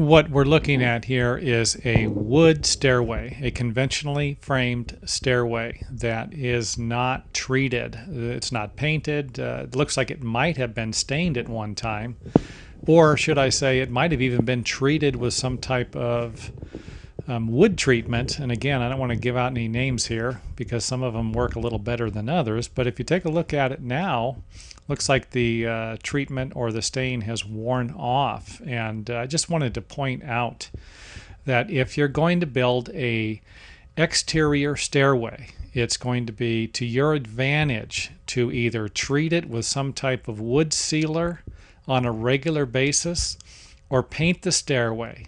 What we're looking at here is a wood stairway, a conventionally framed stairway that is not treated. It's not painted. It looks like it might have been stained at one time, or should I say it might have even been treated with some type of wood treatment. And again, I don't want to give out any names here because some of them work a little better than others, but if you take a look at it now, looks like the treatment or the stain has worn off. And I just wanted to point out that if you're going to build a exterior stairway, it's going to be to your advantage to either treat it with some type of wood sealer on a regular basis or paint the stairway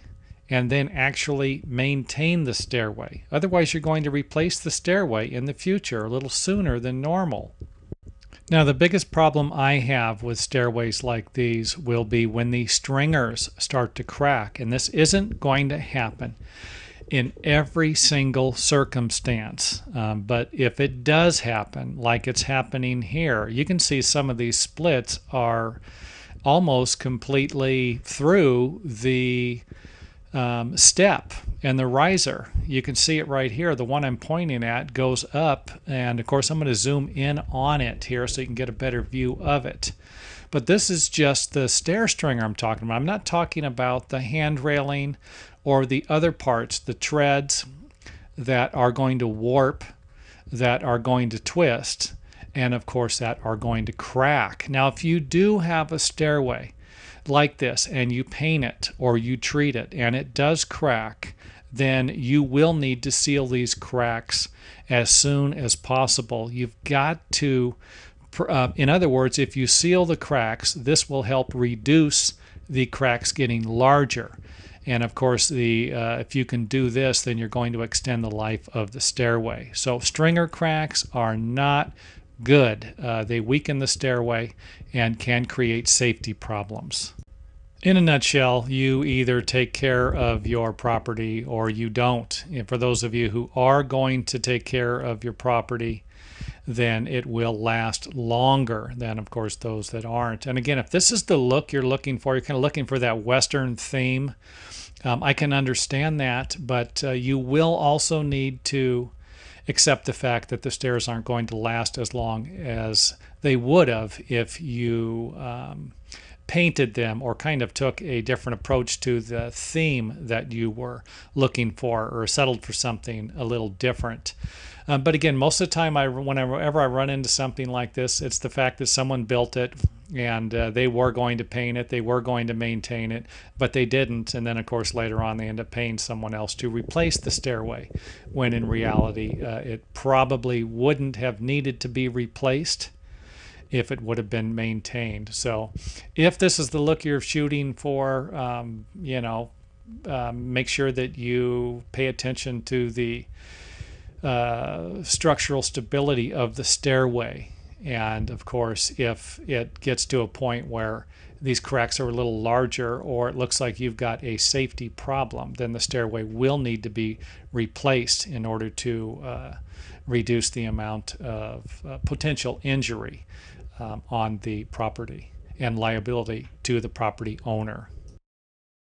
and then actually maintain the stairway. Otherwise, you're going to replace the stairway in the future a little sooner than normal. Now, the biggest problem I have with stairways like these will be when the stringers start to crack, and this isn't going to happen in every single circumstance. But if it does happen, like it's happening here, you can see some of these splits are almost completely through the step and the riser. You can see it right here. The one I'm pointing at goes up, and of course I'm going to zoom in on it here so you can get a better view of it. But this is just the stair stringer I'm talking about. I'm not talking about the hand railing or the other parts, the treads that are going to warp, that are going to twist, and of course that are going to crack. Now, if you do have a stairway like this and you paint it or you treat it and it does crack, then you will need to seal these cracks as soon as possible. You've got to, in other words, if you seal the cracks, this will help reduce the cracks getting larger. And of course, if you can do this, then you're going to extend the life of the stairway. So stringer cracks are not good. They weaken the stairway and can create safety problems. In a nutshell, you either take care of your property or you don't. And for those of you who are going to take care of your property, then it will last longer than, of course, those that aren't. And again, if this is the look you're looking for, you're kind of looking for that Western theme, I can understand that, but you will also need to accept the fact that the stairs aren't going to last as long as they would have if you painted them or kind of took a different approach to the theme that you were looking for or settled for something a little different. But again, most of the time, whenever I run into something like this, it's the fact that someone built it and they were going to paint it, they were going to maintain it, but they didn't. And then, of course, later on, they end up paying someone else to replace the stairway, when in reality, it probably wouldn't have needed to be replaced if it would have been maintained. So if this is the look you're shooting for, make sure that you pay attention to the structural stability of the stairway. And of course, if it gets to a point where these cracks are a little larger or it looks like you've got a safety problem, then the stairway will need to be replaced in order to reduce the amount of potential injury on the property and liability to the property owner.